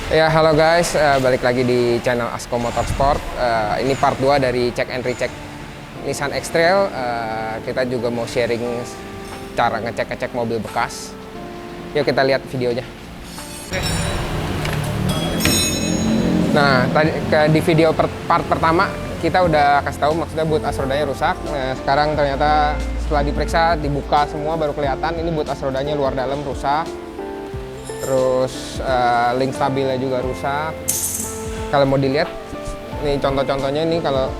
Ya, halo guys, balik lagi di channel Asko Motorsport. Ini part 2 dari check and recheck Nissan X-Trail. Kita juga mau sharing cara ngecek-ngecek mobil bekas. Yuk kita lihat videonya. Nah, di video part pertama kita udah kasih tahu maksudnya boot as rodanya rusak. Nah, sekarang ternyata setelah diperiksa, dibuka semua baru kelihatan ini boot as rodanya luar dalam rusak. Terus link stabilnya juga rusak. Kalau mau dilihat, nih contoh-contohnya ini kalau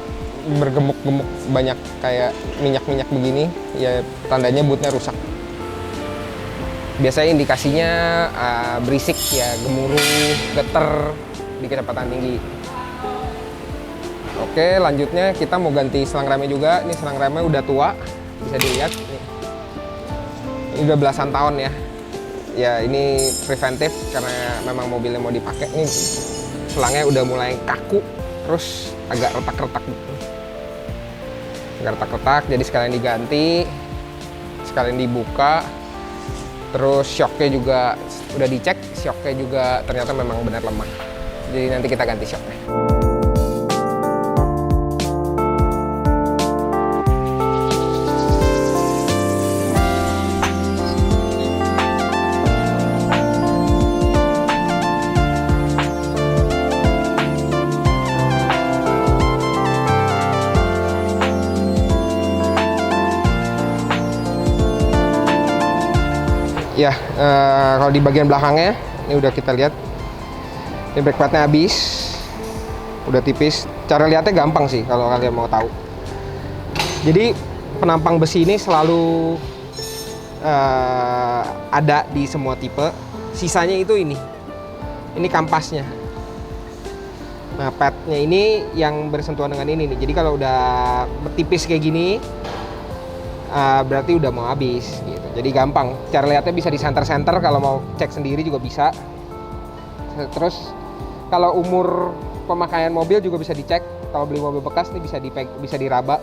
bergemuk-gemuk banyak kayak minyak-minyak begini, ya tandanya bootnya rusak. Biasanya indikasinya berisik ya, gemuruh, geter di kecepatan tinggi. Oke, lanjutnya kita mau ganti selang remnya juga. Ini selang remnya udah tua, bisa dilihat. Ini udah belasan tahun ya. Ya ini preventif karena memang mobilnya mau dipakai. Nih selangnya udah mulai kaku, terus agak retak-retak gitu. Agak retak-retak, jadi sekalian diganti, sekalian dibuka. Terus shocknya juga udah dicek, shocknya juga ternyata memang benar lemah. Jadi nanti kita ganti shocknya. Ya, kalau di bagian belakangnya, ini udah kita lihat. Ini brake padnya habis, udah tipis. Cara lihatnya gampang sih kalau kalian mau tahu. Jadi penampang besi ini selalu ada di semua tipe. Sisanya itu ini kampasnya. Nah, padnya ini yang bersentuhan dengan ini nih. Jadi kalau udah tipis kayak gini, berarti udah mau habis gitu. Jadi gampang, cara lihatnya bisa di center-center, kalau mau cek sendiri juga bisa. Terus kalau umur pemakaian mobil juga bisa dicek. Kalau beli mobil bekas nih bisa diraba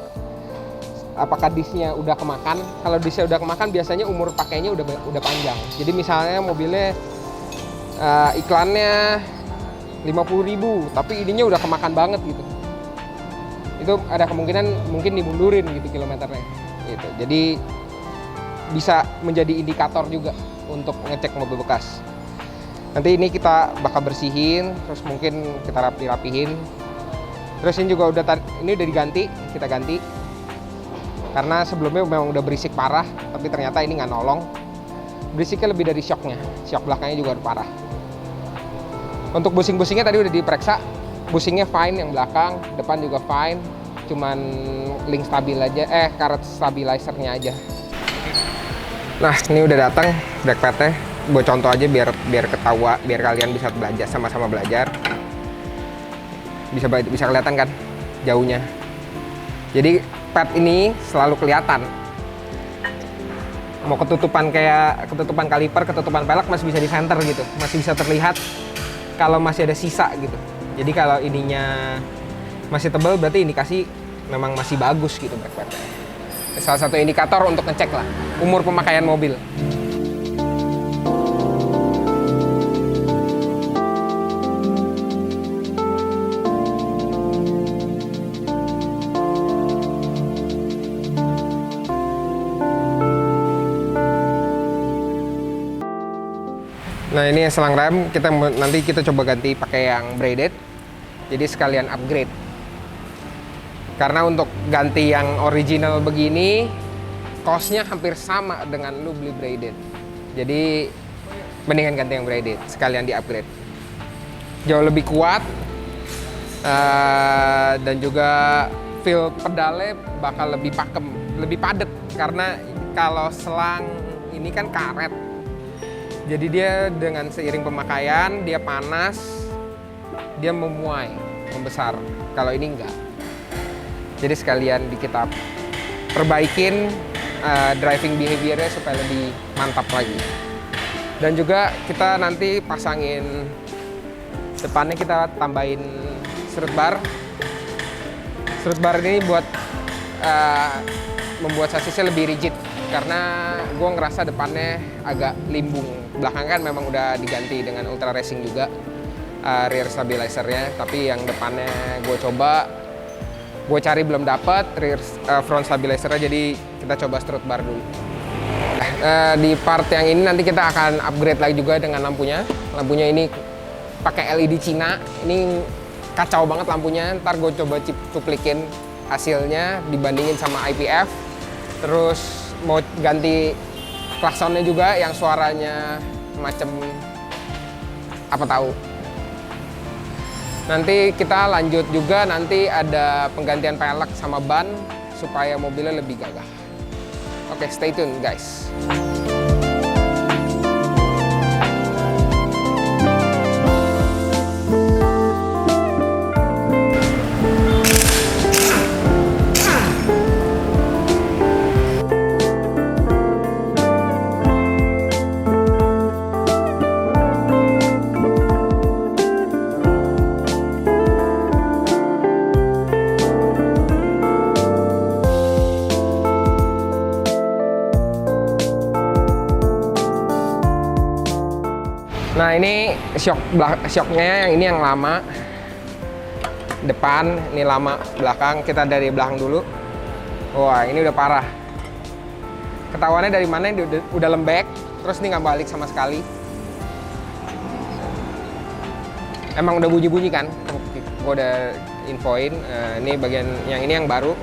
apakah disnya udah kemakan. Kalau disnya udah kemakan biasanya umur pakainya udah panjang. Jadi misalnya mobilnya iklannya 50.000 tapi ininya udah kemakan banget gitu, itu ada kemungkinan mungkin dimundurin gitu kilometernya gitu. Jadi bisa menjadi indikator juga untuk ngecek mobil bekas. Nanti ini kita bakal bersihin, terus mungkin kita rapihin. Terus ini juga udah diganti, kita ganti. Karena sebelumnya memang udah berisik parah, tapi ternyata ini nggak nolong. Berisiknya lebih dari shocknya, shock belakangnya juga udah parah. Untuk busing-busingnya tadi udah diperiksa, busingnya fine yang belakang, depan juga fine. Cuman link stabil aja, karet stabilizernya aja. Nah, ini udah datang brake padnya. Buat contoh aja biar ketawa, biar kalian bisa belajar, sama-sama belajar. Bisa kelihatan kan jauhnya. Jadi pad ini selalu kelihatan. Mau ketutupan kaliper, ketutupan pelek masih bisa di center gitu. Masih bisa terlihat kalau masih ada sisa gitu. Jadi kalau ininya masih tebal berarti indikasi memang masih bagus gitu brake padnya. Salah satu indikator untuk ngecek lah umur pemakaian mobil. Nah, ini selang rem nanti kita coba ganti pakai yang braided. Jadi sekalian upgrade. Karena untuk ganti yang original begini, cost-nya hampir sama dengan lu beli braided. Jadi mendingan ganti yang braided, sekalian di-upgrade. Jauh lebih kuat, dan juga feel pedalnya bakal lebih pakem, lebih padat. Karena kalau selang ini kan karet, jadi dia dengan seiring pemakaian, dia panas, dia memuai, membesar. Kalau ini enggak. Jadi sekalian kita perbaikin driving behavior-nya supaya lebih mantap lagi. Dan juga kita nanti pasangin depannya, kita tambahin strut bar. Strut bar ini buat membuat sasisnya lebih rigid. Karena gue ngerasa depannya agak limbung. Belakang kan memang udah diganti dengan Ultra Racing juga. rear stabilizernya, tapi yang depannya gue cari belum dapat front stabilizernya, jadi kita coba strut bar dulu. Di part yang ini nanti kita akan upgrade lagi juga dengan lampunya. Lampunya ini pakai LED Cina, ini kacau banget lampunya. Ntar gue coba cuplikin hasilnya dibandingin sama IPF. Terus mau ganti klaksonnya juga yang suaranya macem apa tahu. Nanti kita lanjut juga, nanti ada penggantian pelek sama ban supaya mobilnya lebih gagah. Oke, stay tune guys. Nah ini shocknya yang ini yang lama, depan ini lama, belakang kita dari belakang dulu. Wah ini udah parah. Ketahuannya dari mana ini udah lembek, terus ini nggak balik sama sekali. Emang udah bunyi-bunyi kan? Gue udah infoin. Ini bagian yang ini yang baru.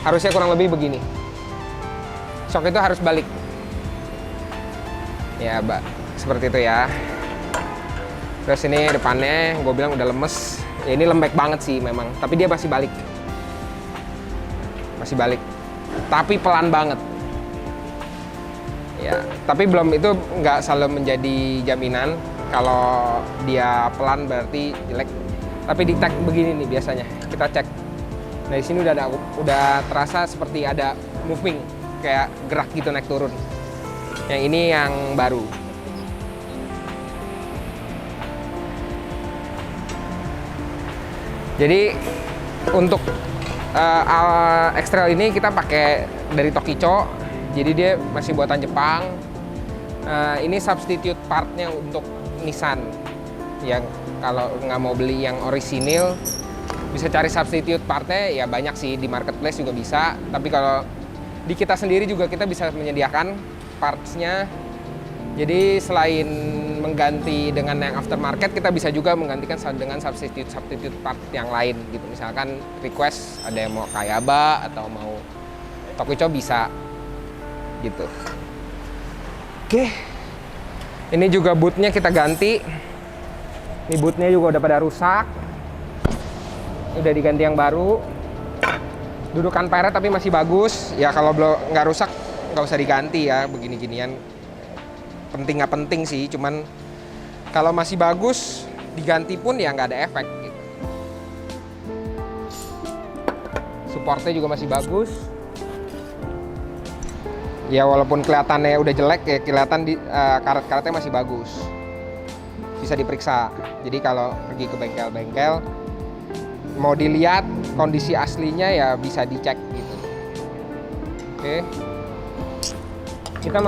Harusnya kurang lebih begini. Shock itu harus balik. Ya, seperti itu ya. Terus ini depannya gue bilang udah lemes. Ya ini lembek banget sih memang, tapi dia masih balik. Masih balik. Tapi pelan banget. Ya, tapi belum, itu nggak selalu menjadi jaminan. Kalau dia pelan berarti jelek. Tapi di tag begini nih biasanya. Kita cek. Dari sini udah terasa seperti ada moving, kayak gerak gitu naik turun. Yang ini yang baru. Jadi untuk X-Trail ini kita pakai dari Tokicho, jadi dia masih buatan Jepang. Ini substitute partnya untuk Nissan. Yang kalau nggak mau beli yang orisinil, bisa cari substitute partnya, ya banyak sih di marketplace juga bisa. Tapi kalau di kita sendiri juga kita bisa menyediakan partsnya. Jadi selain mengganti dengan yang aftermarket, kita bisa juga menggantikan dengan substitute part yang lain gitu. Misalkan request ada yang mau Kayaba atau mau Tokicho bisa gitu. Oke. Ini juga bootnya kita ganti. Ini bootnya juga udah pada rusak. Udah diganti yang baru. Dudukan peret tapi masih bagus. Ya kalau belum nggak rusak nggak usah diganti ya, begini-ginian. Penting nggak penting sih, cuman kalau masih bagus diganti pun ya nggak ada efek gitu. Supportnya juga masih bagus ya, walaupun kelihatannya udah jelek ya, kelihatan di karet-karetnya masih bagus, bisa diperiksa. Jadi kalau pergi ke bengkel-bengkel mau dilihat kondisi aslinya ya bisa dicek gitu. Oke. Kita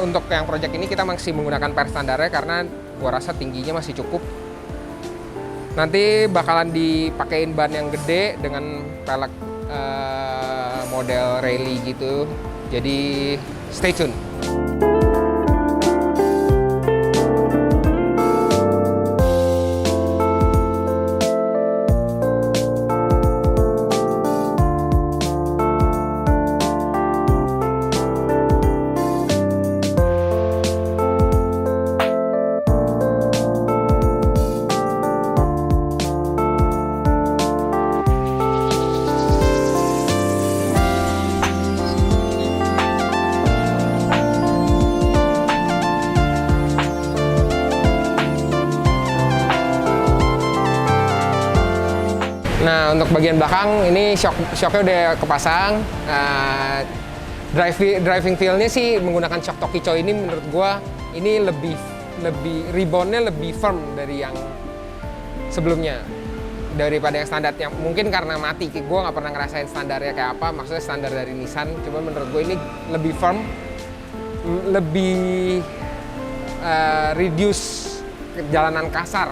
untuk yang project ini kita masih menggunakan per standarnya karena gua rasa tingginya masih cukup. Nanti bakalan dipakein ban yang gede dengan pelek model rally gitu. Jadi stay tune. Nah untuk bagian belakang ini shocknya udah kepasang. Driving feel-nya sih menggunakan shock Tokicho ini menurut gua ini lebih reboundnya lebih firm dari yang sebelumnya, daripada yang standar, yang mungkin karena mati. Gua nggak pernah ngerasain standarnya kayak apa, maksudnya standar dari Nissan. Cuma menurut gue ini lebih firm, lebih reduce jalanan kasar.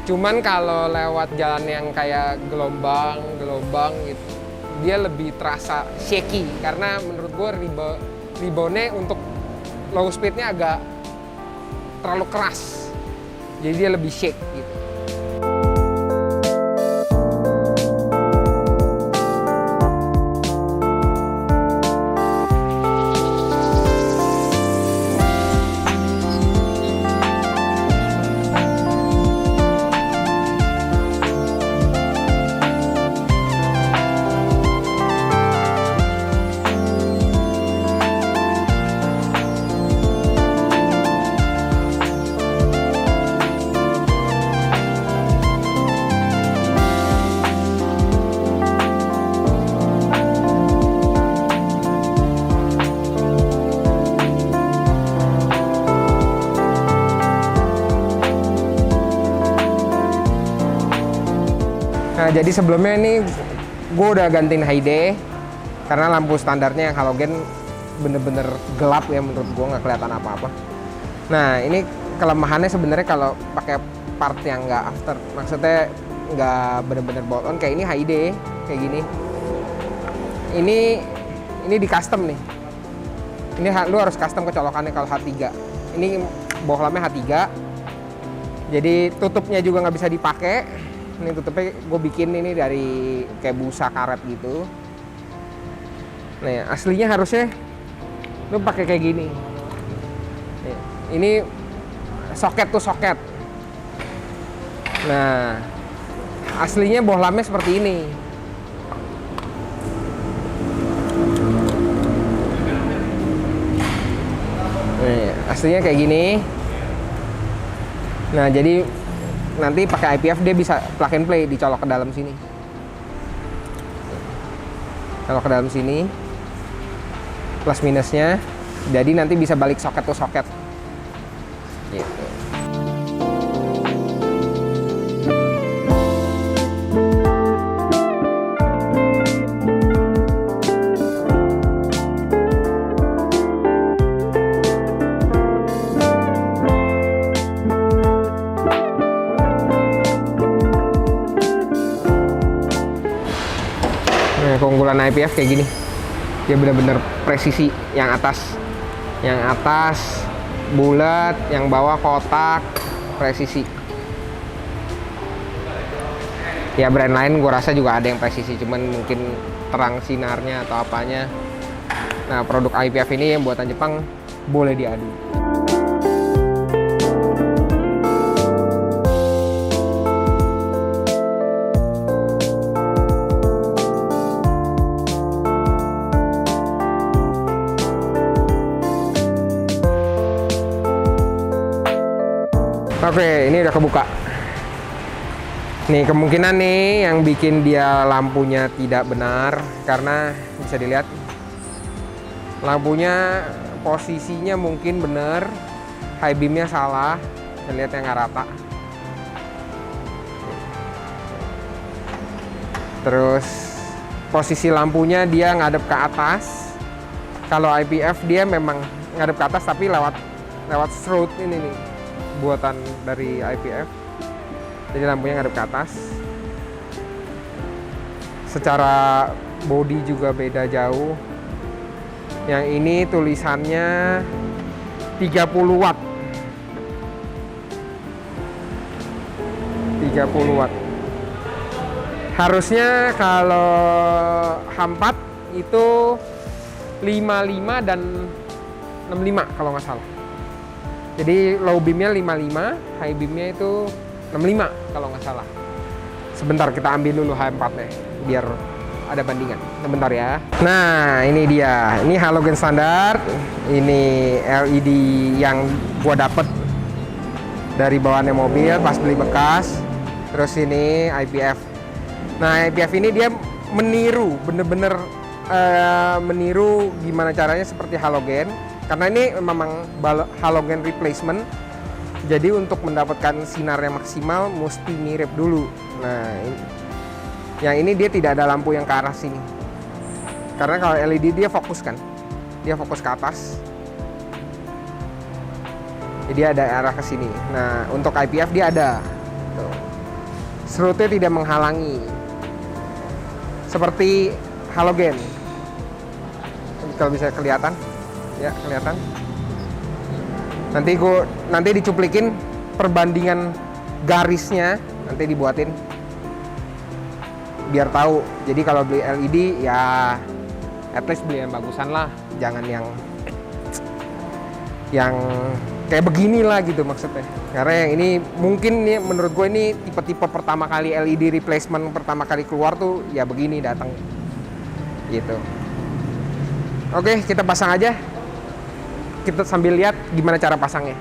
Cuman kalau lewat jalan yang kayak gelombang gitu, dia lebih terasa shaky karena menurut gue reboundnya untuk low speednya agak terlalu keras, jadi dia lebih shake gitu. Nah, jadi sebelumnya ini gue udah gantiin high day karena lampu standarnya yang halogen bener-bener gelap ya, menurut gue nggak kelihatan apa-apa. Nah, ini kelemahannya sebenarnya kalau pakai part yang nggak after, maksudnya nggak bener-bener bolt on kayak ini high day kayak gini. Ini di custom nih. Ini lu harus custom kecolokannya kalau H3. Ini bohlamnya H3. Jadi tutupnya juga nggak bisa dipakai. Ini tutupnya gue bikin ini dari kayak busa karet gitu. Nah, aslinya harusnya lu pakai kayak gini. Nih, ini soket tuh soket. Nah, aslinya bohlamnya seperti ini. Nih, aslinya kayak gini. Nah, jadi nanti pakai IPF dia bisa plug and play, dicolok ke dalam sini. Colok ke dalam sini. Plus minusnya. Jadi nanti bisa balik soket to soket. Gitu. Keunggulan IPF kayak gini, dia bener-bener presisi. Yang atas bulat, yang bawah kotak, presisi. Ya brand lain gue rasa juga ada yang presisi, cuman mungkin terang sinarnya atau apanya. Nah, produk IPF ini yang buatan Jepang boleh diadu. Oke, ini udah kebuka. Nih, kemungkinan nih yang bikin dia lampunya tidak benar karena bisa dilihat lampunya posisinya mungkin benar, high beamnya salah. Bisa lihat yang nggak rata. Terus posisi lampunya dia ngadep ke atas. Kalau IPF dia memang ngadep ke atas tapi lewat strobe ini nih, buatan dari IPF. Jadi lampunya ngadep ke atas. Secara body juga beda jauh. Yang ini tulisannya 30 watt. 30 watt. Harusnya kalau H4 itu 55 dan 65 kalau nggak salah. Jadi low beamnya 55, high beamnya itu 65 kalau nggak salah. Sebentar kita ambil dulu H4-nya biar ada bandingan. Sebentar ya. Nah, ini dia. Ini halogen standar. Ini LED yang gua dapet dari bawaannya mobil pas beli bekas. Terus ini IPF. Nah, IPF ini dia meniru, bener-bener meniru gimana caranya seperti halogen. Karena ini memang halogen replacement. Jadi untuk mendapatkan sinar yang maksimal mesti mirip dulu. Nah, yang ini dia tidak ada lampu yang ke arah sini. Karena kalau LED dia fokus kan. Dia fokus ke atas. Jadi ada arah ke sini. Nah, untuk IPF dia ada. Tuh. Serutnya tidak menghalangi. Seperti halogen. Kalau bisa kelihatan. Ya, kelihatan. Nanti dicuplikin perbandingan garisnya, nanti dibuatin. Biar tahu. Jadi kalau beli LED ya at least beli yang bagusan lah, jangan yang kayak begini lah gitu maksudnya. Karena yang ini mungkin nih menurut gue ini tipe-tipe pertama kali LED replacement pertama kali keluar tuh ya begini datang gitu. Oke, kita pasang aja. Kita sambil lihat gimana cara pasangnya.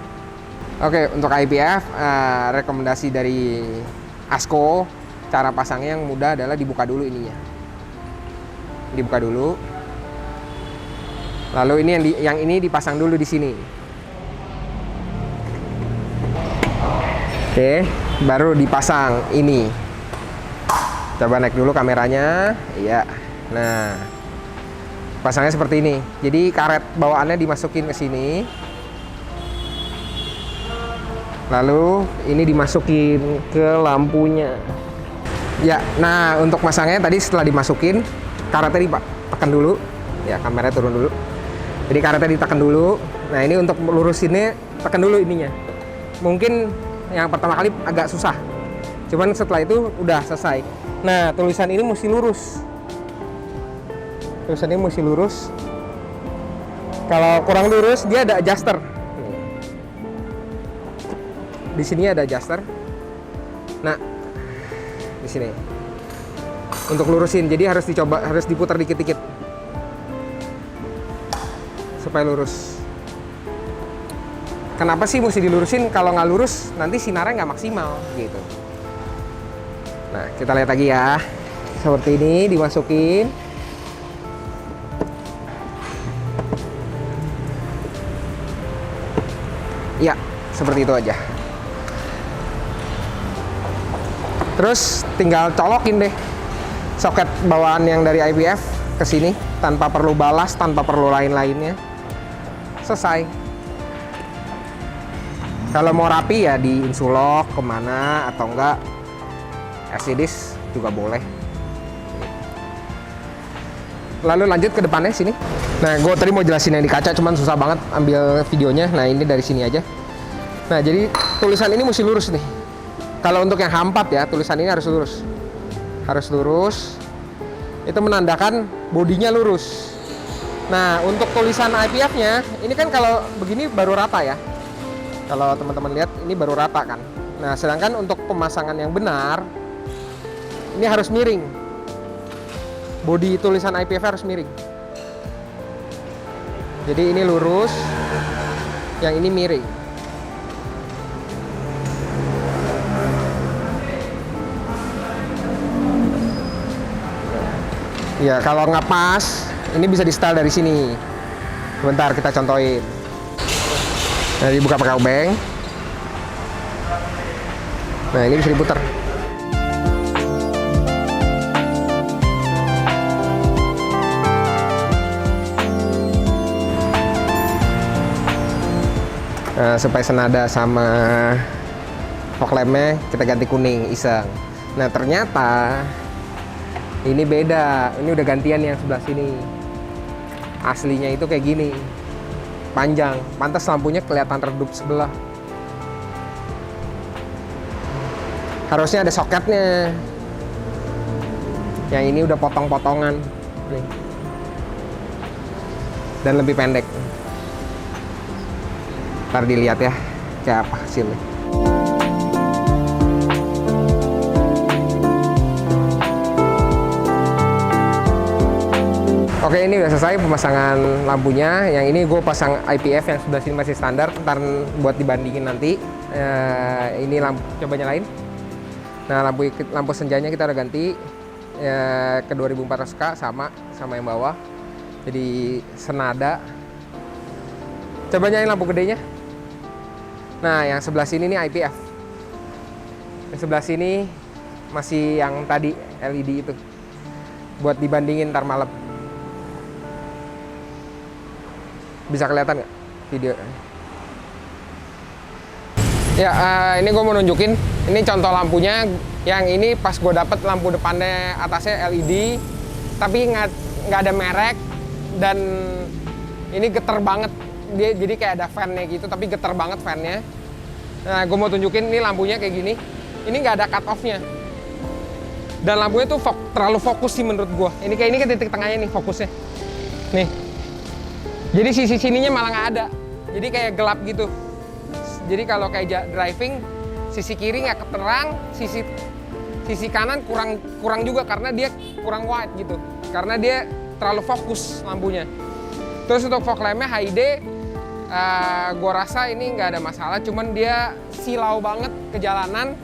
Oke, untuk IPF rekomendasi dari ASKO, cara pasangnya yang mudah adalah dibuka dulu ininya. Dibuka dulu. Lalu ini yang ini dipasang dulu di sini. Oke, baru dipasang ini. Coba naik dulu kameranya. Iya. Nah, pasangnya seperti ini. Jadi karet bawaannya dimasukin ke sini. Lalu ini dimasukin ke lampunya. Ya, nah untuk masangnya tadi setelah dimasukin, karetnya ditekan dulu. Ya, kameranya turun dulu. Jadi karetnya ditekan dulu. Nah, ini untuk lurusinnya tekan dulu ininya. Mungkin yang pertama kali agak susah. Cuman setelah itu udah selesai. Nah, tulisan ini mesti lurus. Tulisan ini mesti lurus. Kalau kurang lurus, dia ada adjuster. Di sini ada adjuster. Nah, di sini. Untuk lurusin, jadi harus diputar dikit-dikit. Supaya lurus. Kenapa sih mesti dilurusin? Kalau nggak lurus, nanti sinarnya nggak maksimal, gitu. Nah, kita lihat lagi ya. Seperti ini, dimasukin. Ya, seperti itu aja. Terus tinggal colokin deh soket bawaan yang dari IPF ke sini tanpa perlu balas, tanpa perlu lain-lainnya. Selesai. Kalau mau rapi ya di insulok kemana atau enggak LCDs juga boleh. Lalu lanjut ke depannya sini. Nah, gue tadi mau jelasin yang di kaca, cuman susah banget ambil videonya. Nah, ini dari sini aja. Nah, jadi tulisan ini mesti lurus nih. Kalau untuk yang H4 ya, tulisan ini harus lurus. Harus lurus. Itu menandakan bodinya lurus. Nah, untuk tulisan IPF-nya, ini kan kalau begini baru rata ya. Kalau teman-teman lihat, ini baru rata kan. Nah, sedangkan untuk pemasangan yang benar, ini harus miring. Bodi tulisan IPF harus miring. Jadi ini lurus, yang ini miring. Ya, kalau nggak pas, ini bisa di style dari sini. Sebentar, kita contohin. Nah, dibuka pakai obeng. Nah, ini bisa diputar. Nah, supaya senada sama fog lampnya, kita ganti kuning, iseng. Nah, ternyata ini beda. Ini udah gantian yang sebelah sini. Aslinya itu kayak gini. Panjang, pantas lampunya kelihatan redup sebelah. Harusnya ada soketnya. Yang ini udah potong-potongan. Dan lebih pendek. Ntar dilihat ya, kayak apa hasilnya. Oke, ini udah selesai pemasangan lampunya. Yang ini gue pasang IPF yang sebelah sini masih standar. Ntar buat dibandingin nanti. Ini lampu, coba nyalain. Nah, lampu senjanya kita udah ganti ke 2400K sama yang bawah. Jadi senada. Coba nyalain lampu gedenya. Nah, yang sebelah sini nih IPF. Yang sebelah sini masih yang tadi LED itu. Buat dibandingin ntar malam. Bisa kelihatan nggak video? Ya, ini gue mau nunjukin. Ini contoh lampunya. Yang ini pas gue dapet lampu depannya atasnya LED, tapi nggak ada merek, dan ini geter banget. Dia jadi kayak ada fan-nya gitu, tapi geter banget fan-nya. Nah, gue mau tunjukin ini lampunya kayak gini. Ini nggak ada cut off-nya. Dan lampunya tuh terlalu fokus sih menurut gue. Ini kayak ini ke titik tengahnya nih fokusnya. Nih. Jadi sisi sininya malah nggak ada. Jadi kayak gelap gitu. Jadi kalau kayak driving, sisi kiri nggak keterang, sisi kanan kurang juga karena dia kurang wide gitu. Karena dia terlalu fokus lampunya. Terus untuk fog lamp-nya HID, gue rasa ini nggak ada masalah. Cuman dia silau banget ke jalanan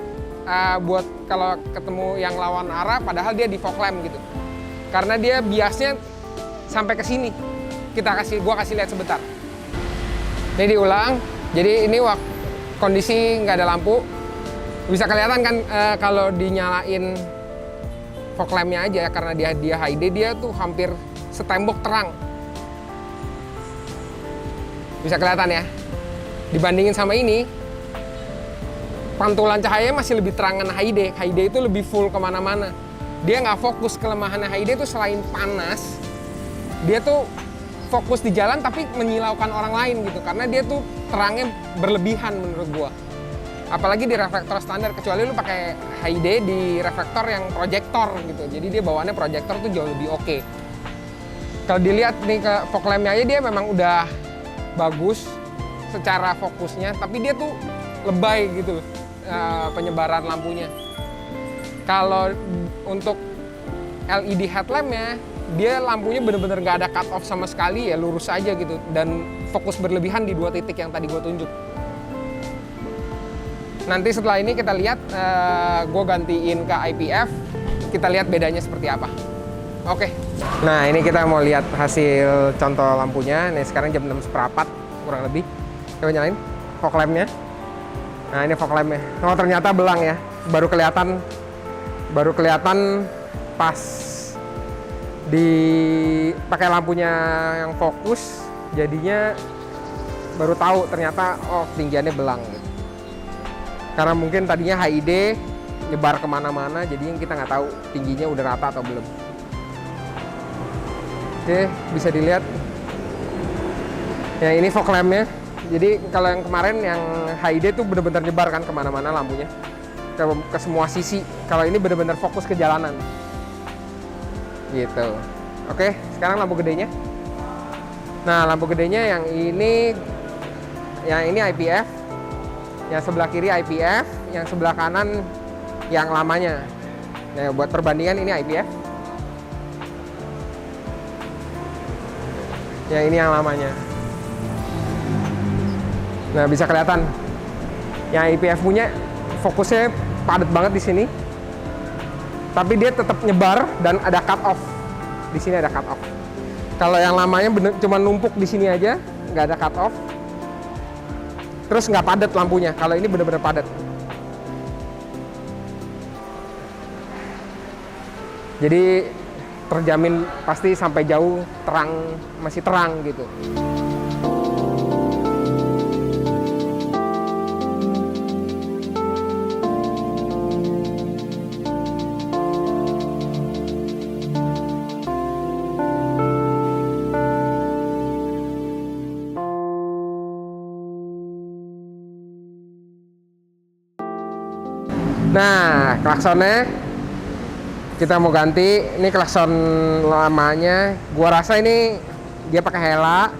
buat kalau ketemu yang lawan arah, padahal dia di fog lamp gitu. Karena dia biasnya sampai ke sini. Gua kasih lihat sebentar. Ini diulang. Jadi ini kondisi nggak ada lampu. Bisa kelihatan kan kalau dinyalain fog lamp-nya aja, karena dia HID, dia tuh hampir setembok terang. Bisa kelihatan ya. Dibandingin sama ini, pantulan cahaya masih lebih terangan HID. HID itu lebih full kemana-mana. Dia nggak fokus. Kelemahannya HID itu selain panas, dia tuh fokus di jalan tapi menyilaukan orang lain gitu. Karena dia tuh terangnya berlebihan menurut gua. Apalagi di reflektor standar, kecuali lu pakai HID di reflektor yang proyektor gitu. Jadi dia bawaannya proyektor tuh jauh lebih oke. Kalau dilihat nih ke fog lamp-nya aja, dia memang udah bagus secara fokusnya, tapi dia tuh lebay gitu penyebaran lampunya. Kalau untuk LED headlamp-nya, dia lampunya bener-bener nggak ada cut off sama sekali, ya lurus aja gitu, dan fokus berlebihan di 2 titik yang tadi gue tunjuk. Nanti setelah ini kita lihat, gue gantiin ke IPF, kita lihat bedanya seperti apa. Oke. Nah, ini kita mau lihat hasil contoh lampunya. Nih sekarang jam 6:15 kurang lebih. Coba nyalain fog lamp-nya. Nah, ini fog lamp-nya. Oh, ternyata belang ya. Baru kelihatan pas pakai lampunya yang fokus, jadinya baru tahu ternyata ketinggiannya belang gitu. Karena mungkin tadinya HID nyebar kemana-mana, jadi kita nggak tahu tingginya udah rata atau belum. Oke, bisa dilihat. Ya, ini fog lamp-nya. Jadi kalau yang kemarin yang HID tuh bener-bener nyebar kan kemana-mana lampunya, ke semua sisi. Kalau ini bener-bener fokus ke jalanan. Gitu. Oke, sekarang lampu gedenya. Nah, lampu gedenya yang ini IPF. Yang sebelah kiri IPF, yang sebelah kanan yang lamanya. Nah, buat perbandingan ini IPF. Yang ini yang lamanya. Nah, bisa kelihatan. Yang IPF punya fokusnya padat banget di sini. Tapi dia tetap nyebar dan ada cut off. Di sini ada cut off. Kalau yang lamanya cuma numpuk di sini aja, nggak ada cut off. Terus nggak padat lampunya. Kalau ini benar-benar padat. Jadi terjamin pasti sampai jauh masih terang gitu. Nah, klaksonnya kita mau ganti. Ini klakson lamanya. Gua rasa ini dia pakai hela.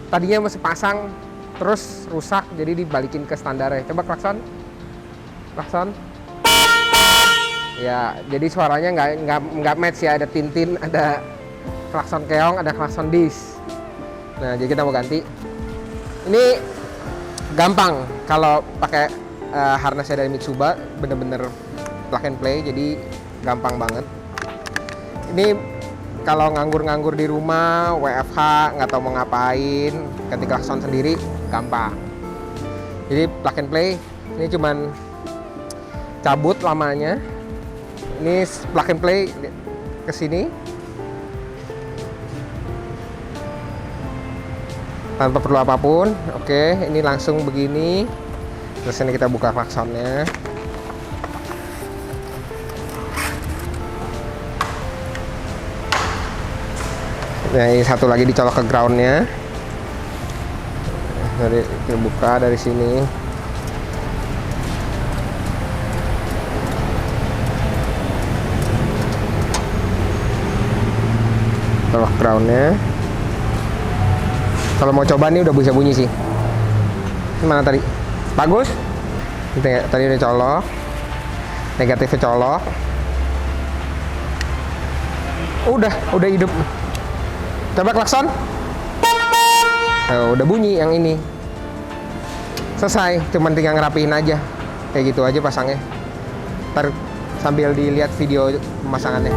Tadinya masih pasang, terus rusak, jadi dibalikin ke standarnya. Coba klakson. Klakson. Ya, jadi suaranya nggak match ya. Ada tintin, ada klakson keong, ada klakson dis. Nah, jadi kita mau ganti. Ini gampang kalau pakai harnessnya dari Mitsuba, bener-bener plug and play, jadi gampang banget. Ini kalau nganggur-nganggur di rumah, WFH, nggak tahu mau ngapain, ganti klakson sendiri, gampang. Jadi plug and play, ini cuman cabut lamanya. Ini plug and play ke sini. Tanpa perlu apapun. Oke, ini langsung begini. Terus ini kita buka klaksonnya. Nah, ini satu lagi dicolok ke groundnya. Jadi kita buka dari sini. Colok groundnya. Kalau mau coba nih udah bisa bunyi sih. Mana tadi? Bagus? Tadi udah colok. Negatifnya colok. Udah hidup. Coba klakson. Udah bunyi yang ini. Selesai, cuman tinggal ngerapiin aja. Kayak gitu aja pasangnya. Ntar sambil dilihat video pemasangannya.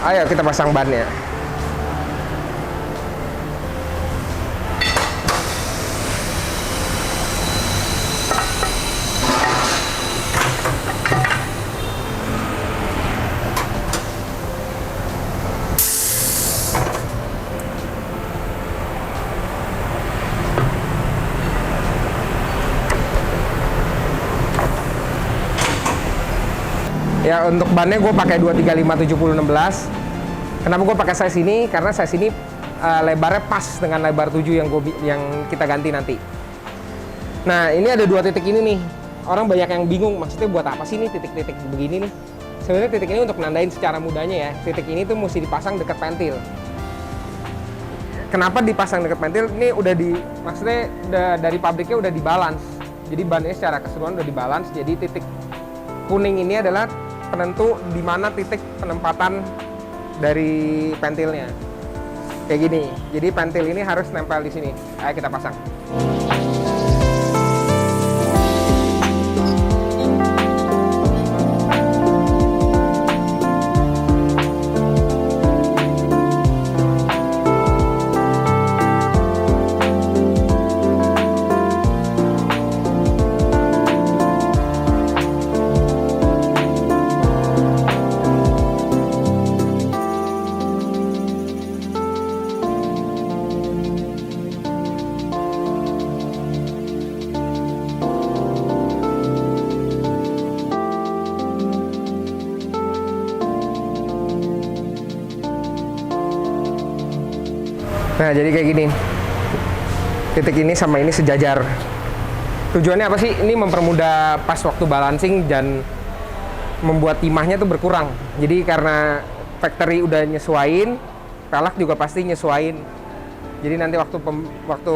Ayo kita pasang bannya. Ya untuk bannya gue pakai 235/70/16. Kenapa gue pakai size ini? Karena size ini lebarnya pas dengan lebar 7 yang kita ganti nanti. Nah ini ada 2 titik ini nih. Orang banyak yang bingung, maksudnya buat apa sih nih titik-titik begini nih? Sebenarnya titik ini untuk nandain secara mudahnya ya. Titik ini tuh mesti dipasang dekat pentil. Kenapa dipasang dekat pentil? Ini maksudnya dari pabriknya udah dibalance. Jadi bannya secara keseluruhan udah dibalance. Jadi titik kuning ini adalah penentu di mana titik penempatan dari pentilnya. Kayak gini. Jadi pentil ini harus nempel di sini. Ayo kita pasang. Nah jadi kayak gini, titik ini sama ini sejajar. Tujuannya apa sih? Ini mempermudah pas waktu balancing dan membuat timahnya tuh berkurang. Jadi karena factory udah nyesuain, pelak juga pasti nyesuain. Jadi nanti waktu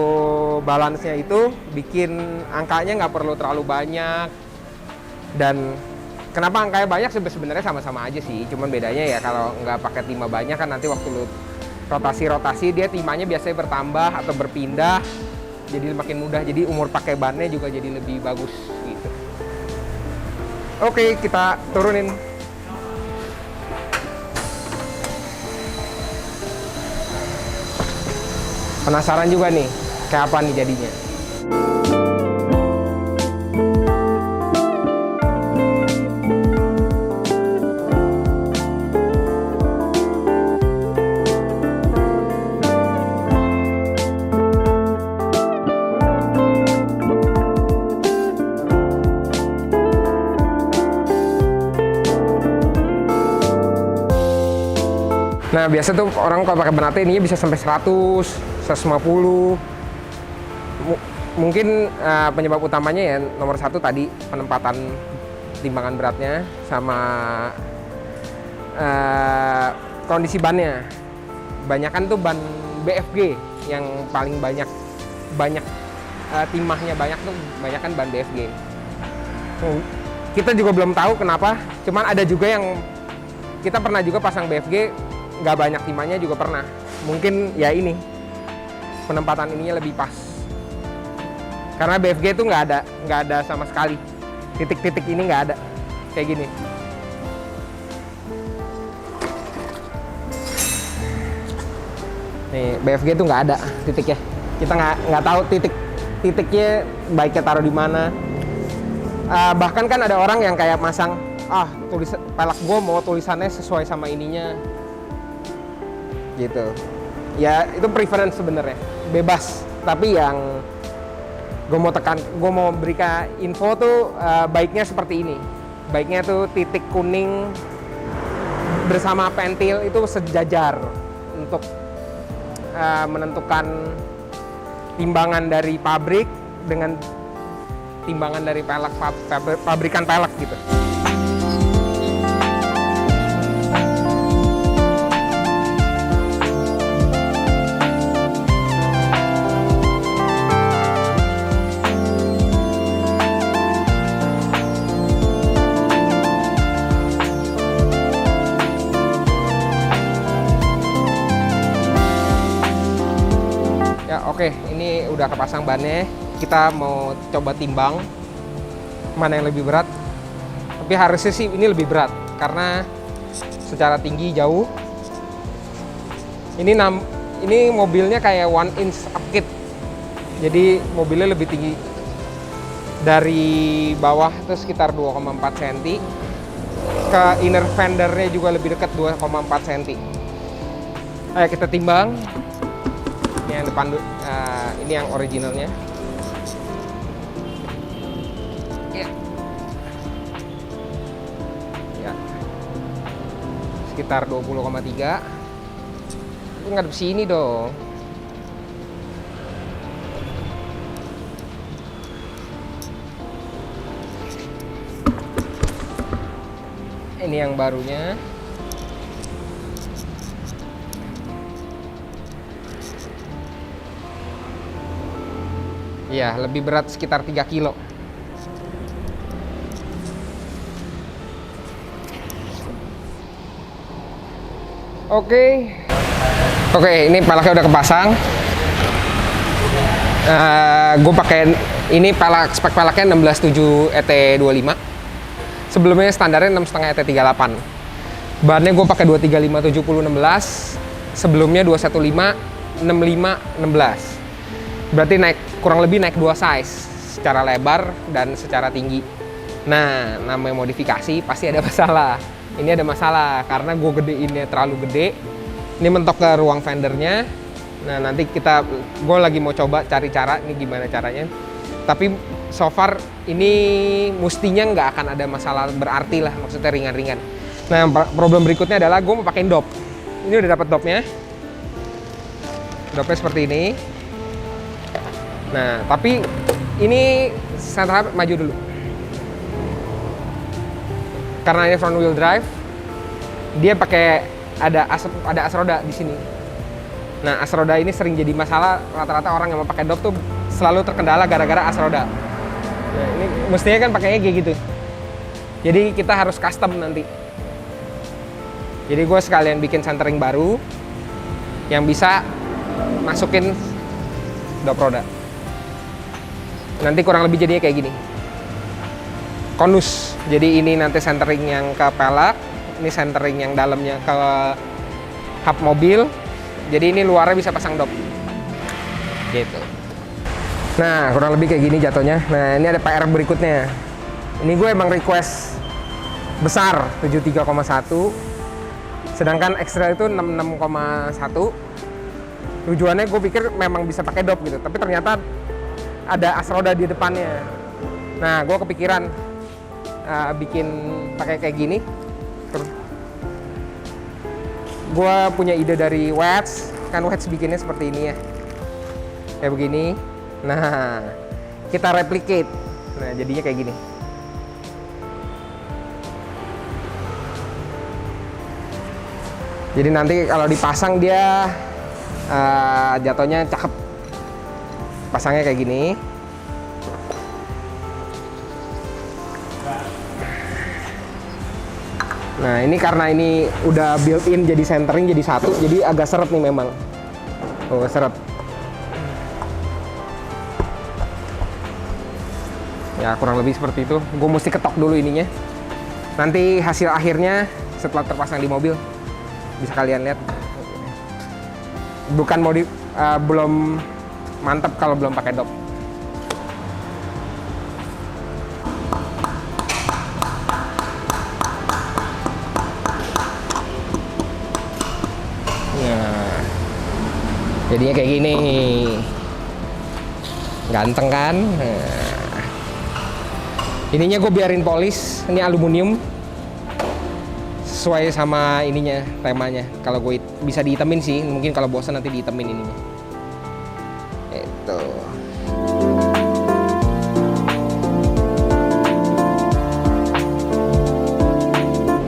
balance-nya itu bikin angkanya nggak perlu terlalu banyak. Dan kenapa angkanya banyak? Sebenarnya sama-sama aja sih. Cuman bedanya ya kalau nggak pakai timah banyak kan nanti waktu lu rotasi dia timahnya biasanya bertambah atau berpindah, jadi makin mudah. Jadi umur pakai bannya juga jadi lebih bagus gitu. Oke, kita turunin. Penasaran juga nih kayak apa nih jadinya. Nah biasa tuh orang kalau pakai Bernate ininya bisa sampai 100, 150. Mungkin penyebab utamanya ya nomor 1 tadi penempatan timbangan beratnya sama kondisi bannya. Banyakan tuh ban BFG yang paling banyak timahnya banyak tuh banyakan ban BFG. Kita juga belum tahu kenapa. Cuman ada juga yang kita pernah juga pasang BFG nggak banyak timahnya juga pernah. Mungkin ya ini penempatan ininya lebih pas. Karena BFG itu nggak ada sama sekali. Titik-titik ini nggak ada. Kayak gini. Nih BFG itu nggak ada titiknya. Kita nggak tahu titik titiknya baiknya taruh di mana. Bahkan kan ada orang yang kayak masang, pelek gue mau tulisannya sesuai sama ininya gitu. Ya itu preference sebenarnya, bebas. Tapi yang gue mau berikan info tuh baiknya seperti ini. Baiknya tuh titik kuning bersama pentil itu sejajar untuk menentukan timbangan dari pabrik dengan timbangan dari pelek pabrikan pelek gitu. Oke, ini udah kepasang bannya. Kita mau coba timbang mana yang lebih berat. Tapi harusnya sih ini lebih berat karena secara tinggi jauh. Ini mobilnya kayak 1 inch upkit. Jadi mobilnya lebih tinggi dari bawah itu sekitar 2,4 cm. Ke inner fendernya juga lebih dekat 2,4 cm. Ayo kita timbang. Ini yang depan, ini yang originalnya. Ya. Ya. Sekitar 20,3. Itu ngadep sini dong. Ini yang barunya. Ya, lebih berat sekitar 3 kilo. Oke, ini peleknya udah kepasang. Gue pakai ini spek peleknya 167 ET25. Sebelumnya standarnya 6,5 ET38. Bannya gue pakai 235 70 16. Sebelumnya 215 65 16. Berarti kurang lebih naik 2 size secara lebar dan secara tinggi. Nah, namanya modifikasi pasti ada masalah. Ini ada masalah karena gue gedeinnya terlalu gede. Ini mentok ke ruang fendernya. Nah, nanti gue lagi mau coba cari cara ini gimana caranya. Tapi so far ini mestinya nggak akan ada masalah berarti lah, maksudnya ringan-ringan. Nah, problem berikutnya adalah gue mau pakai dop. Ini udah dapat dopnya. Dopnya seperti ini. Nah, tapi ini center maju dulu. Karena ini front wheel drive, dia pakai ada as roda di sini. Nah, as roda ini sering jadi masalah, rata-rata orang yang mau pakai dop tuh selalu terkendala gara-gara as roda. Nah, ini mestinya kan pakainya kayak gitu. Jadi kita harus custom nanti. Jadi gue sekalian bikin centering baru yang bisa masukin dop roda. Nanti kurang lebih jadinya kayak gini. Konus. Jadi ini nanti centering yang ke pelek, ini centering yang dalamnya ke hub mobil. Jadi ini luarnya bisa pasang dop. Gitu. Nah, kurang lebih kayak gini jatuhnya. Nah, ini ada PR berikutnya. Ini gue emang request besar 73,1. Sedangkan ekstra itu 66,1. Tujuannya gue pikir memang bisa pakai dop gitu, tapi ternyata ada as roda di depannya. Nah, gue kepikiran bikin pakai kayak gini. Terus gue punya ide dari Wedge, kan Wedge bikinnya seperti ini ya, kayak begini. Nah, kita replicate. Nah, jadinya kayak gini. Jadi nanti kalau dipasang dia jatuhnya cakep. Pasangnya kayak gini. Nah, ini karena ini udah built-in jadi centering jadi satu, jadi agak seret nih memang. Oh, seret. Ya, kurang lebih seperti itu. Gue mesti ketok dulu ininya. Nanti hasil akhirnya setelah terpasang di mobil bisa kalian lihat. Bukan belum mantap kalau belum pakai dop. Jadinya kayak gini. Ganteng kan? Nah. Ininya gue biarin polis, ini aluminium. Sesuai sama ininya, temanya. Kalau gue bisa dihitamin sih, mungkin kalau bosan nanti dihitamin ininya. Itu.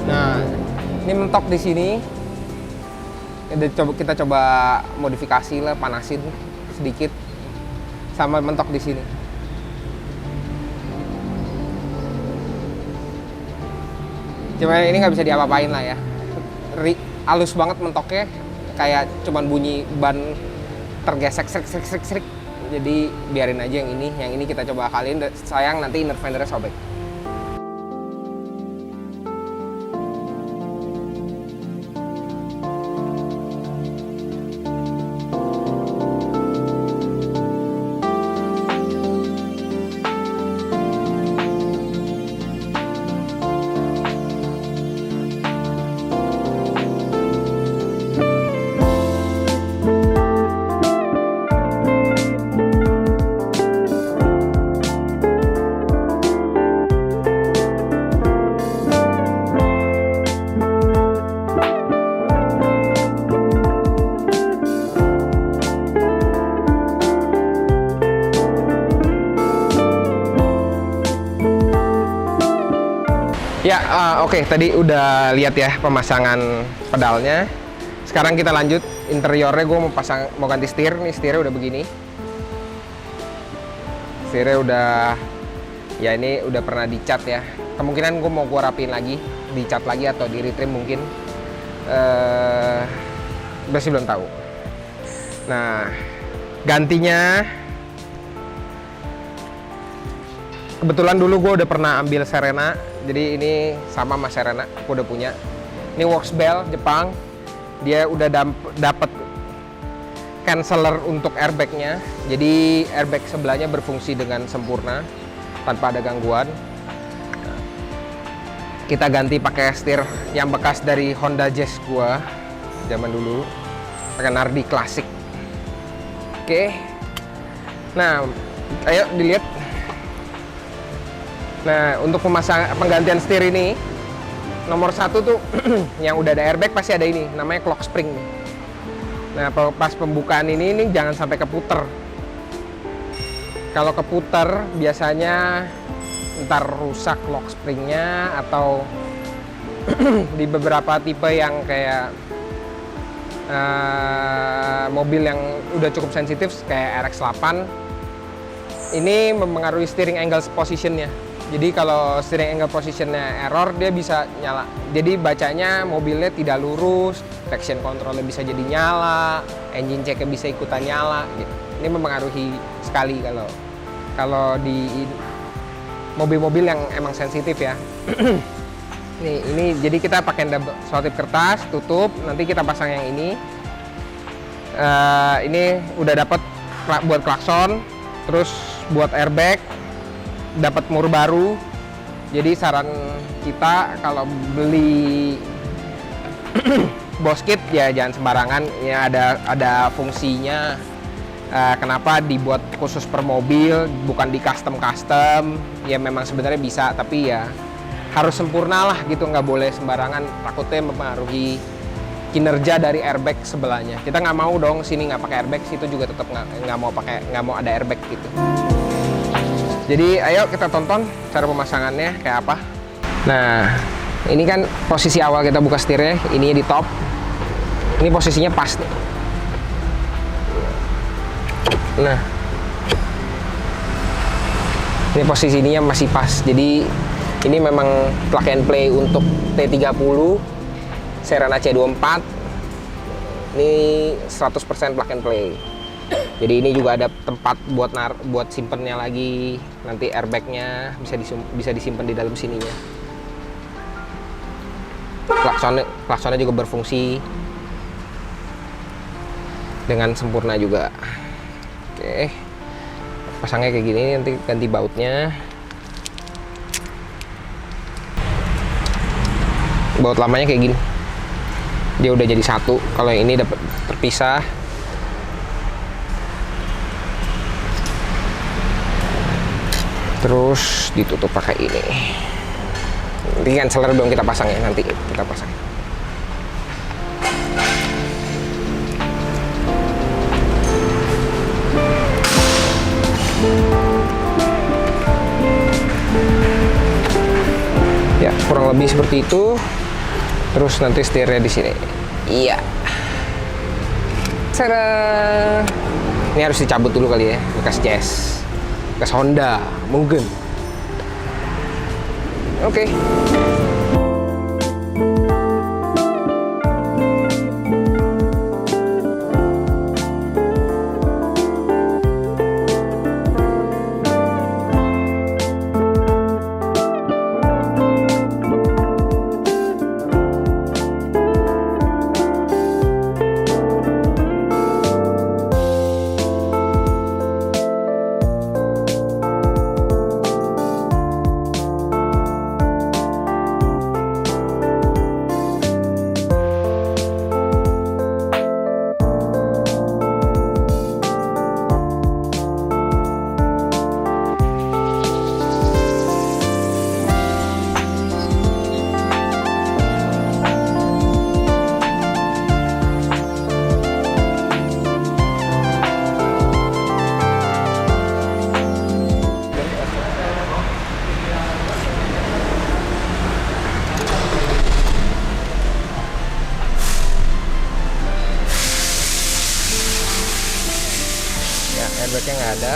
Nah, ini mentok di sini. Kita coba modifikasi lah, panasin sedikit sama mentok di sini. Cuma ini nggak bisa diapa-apain lah ya. Halus banget mentoknya, kayak cuman bunyi ban tergesek srik. Jadi biarin aja yang ini kita coba akalin. Sayang nanti inner fendernya sobek. Ya, oke. Tadi udah lihat ya pemasangan pedalnya. Sekarang kita lanjut interiornya. Gue mau ganti setir. Nih setirnya udah begini. Setirnya udah, ya ini udah pernah dicat ya. Kemungkinan gue mau rapiin lagi, dicat lagi atau di retrim mungkin. Masih belum tahu. Nah, gantinya. Kebetulan dulu gue udah pernah ambil Serena, jadi ini sama Serena, aku udah punya. Ini Works Bell Jepang, dia udah dapet canceller untuk airbagnya, jadi airbag sebelahnya berfungsi dengan sempurna tanpa ada gangguan. Kita ganti pakai setir yang bekas dari Honda Jazz gua zaman dulu, pakai Nardi klasik. Oke, nah ayo dilihat. Nah, untuk penggantian setir ini, nomor satu tuh yang udah ada airbag pasti ada ini, namanya clock spring. Nah, pas pembukaan ini jangan sampai keputer. Kalau keputer biasanya ntar rusak lock springnya, atau di beberapa tipe yang kayak mobil yang udah cukup sensitif kayak RX-8, ini mempengaruhi steering angle positionnya. Jadi kalau steering angle positionnya error, dia bisa nyala. Jadi bacanya mobilnya tidak lurus, traction controlnya bisa jadi nyala, engine checknya bisa ikutan nyala. Ini mempengaruhi sekali kalau di mobil-mobil yang emang sensitif ya. ini jadi kita pakai selotip kertas, tutup. Nanti kita pasang yang ini. Ini udah dapat buat klakson, terus buat airbag. Dapat mur baru. Jadi saran kita kalau beli boss kit ya jangan sembarangan. Ya ada fungsinya. Kenapa dibuat khusus per mobil, bukan di custom. Ya memang sebenarnya bisa, tapi ya harus sempurna lah gitu, nggak boleh sembarangan. Takutnya mempengaruhi kinerja dari airbag sebelahnya. Kita nggak mau dong sini nggak pakai airbag, situ juga tetap nggak mau ada airbag gitu. Jadi ayo kita tonton cara pemasangannya kayak apa. Nah, ini kan posisi awal kita buka setirnya, ini di top. Ini posisinya pas nih. Nah, ini posisinya masih pas. Jadi ini memang plug and play untuk T30 Serena C24. Ini 100% plug and play. Jadi ini juga ada tempat buat simpennya lagi. Nanti airbagnya bisa disimpan di dalam sininya. Klaksonnya juga berfungsi dengan sempurna juga. Oke, pasangnya kayak gini. Nanti ganti bautnya. Baut lamanya kayak gini. Dia udah jadi satu. Kalau yang ini dapat terpisah. Terus ditutup pakai ini. Nanti canceller belum kita pasang ya, nanti kita pasang. Ya, kurang lebih seperti itu. Terus nanti setirnya di sini. Iya. Cara ini harus dicabut dulu kali ya, bekas Jazz, bekas Honda mungkin. Oke. Airbagnya nggak ada,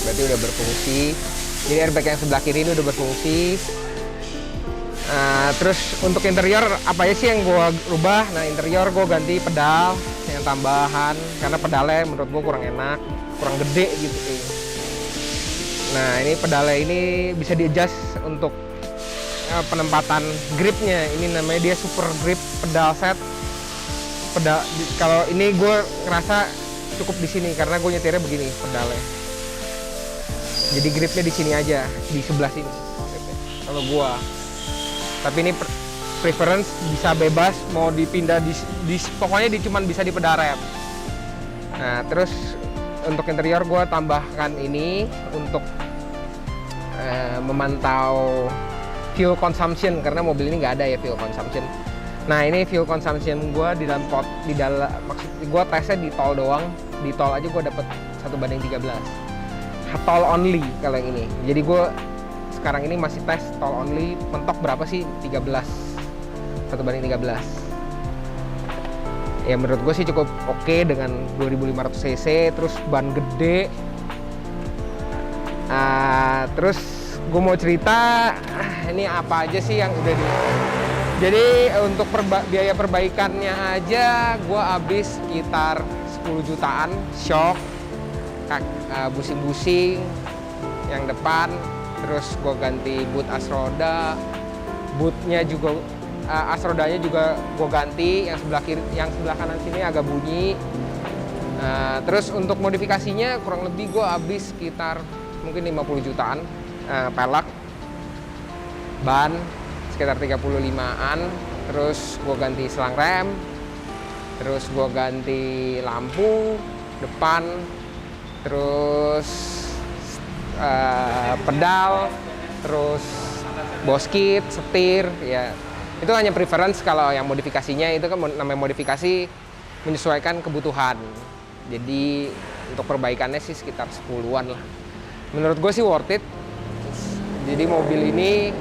berarti udah berfungsi. Jadi airbag yang sebelah kiri ini udah berfungsi. Terus untuk interior apa aja sih yang gue rubah? Nah, interior gue ganti pedal yang tambahan karena pedalnya menurut gue kurang enak, kurang gede gitu. Nah, ini pedalnya ini bisa di-adjust untuk penempatan gripnya. Ini namanya dia super grip pedal set. Kalau ini gue ngerasa cukup di sini karena gue nyetirnya begini pedalnya. Jadi gripnya di sini aja, di sebelah sini. Kalau gue, tapi ini preference bisa bebas mau dipindah pokoknya cuman bisa di pedal rem. Nah, terus untuk interior gue tambahkan ini untuk memantau fuel consumption karena mobil ini nggak ada ya fuel consumption. Nah, ini fuel consumption gue di dalam maksud gue tesnya di tol doang. Di tol aja gue dapet 1:13. Tol only kalau yang ini. Jadi gue sekarang ini masih tes tol only, mentok berapa sih? 13. 1:13. Ya menurut gue sih cukup oke dengan 2500 cc, terus ban gede. Terus gue mau cerita ini apa aja sih yang udah jadi untuk biaya perbaikannya aja gue habis sekitar 10 jutaan, shock, busing-busing yang depan, terus gue ganti boot as roda, bootnya juga as rodanya juga gue ganti, yang sebelah kiri, yang sebelah kanan sini agak bunyi. Terus untuk modifikasinya kurang lebih gue habis sekitar mungkin 50 jutaan, pelek, ban sekitar 35-an, terus gue ganti selang rem, terus gue ganti lampu depan, terus pedal, terus boskit, setir, ya itu hanya preference. Kalau yang modifikasinya itu kan namanya modifikasi menyesuaikan kebutuhan. Jadi untuk perbaikannya sih sekitar 10-an lah. Menurut gue sih worth it. Jadi mobil ini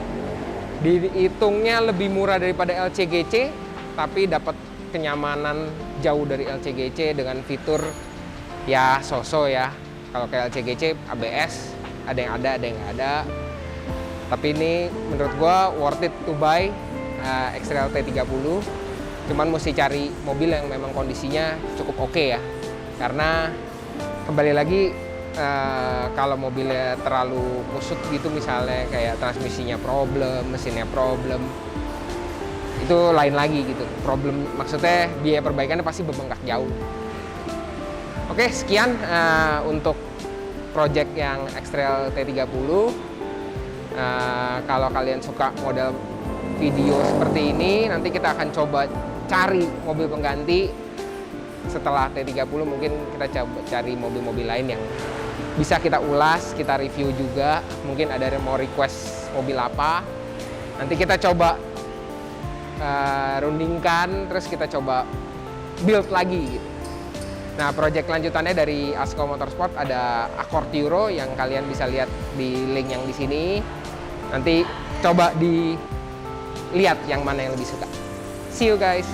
dihitungnya lebih murah daripada LCGC, tapi dapat kenyamanan jauh dari LCGC dengan fitur ya so-so ya. Kalau kayak LCGC ABS ada yang ada yang nggak ada. Tapi ini menurut gua worth it to buy X-Trail T30. Cuman mesti cari mobil yang memang kondisinya cukup oke ya. Karena kembali lagi kalau mobilnya terlalu kusut gitu, misalnya kayak transmisinya problem, mesinnya problem, itu lain lagi gitu. Problem maksudnya biaya perbaikannya pasti membengkak jauh. Oke, sekian untuk project yang X-Trail T30. Kalau kalian suka model video seperti ini, nanti kita akan coba cari mobil pengganti. Setelah T30 mungkin kita coba cari mobil-mobil lain yang bisa kita ulas, kita review juga. Mungkin ada yang mau request mobil apa, nanti kita coba rundingkan, terus kita coba build lagi gitu. Nah, project lanjutannya dari Asko Motorsport ada Accord Euro yang kalian bisa lihat di link yang di sini. Nanti coba dilihat yang mana yang lebih suka. See you guys.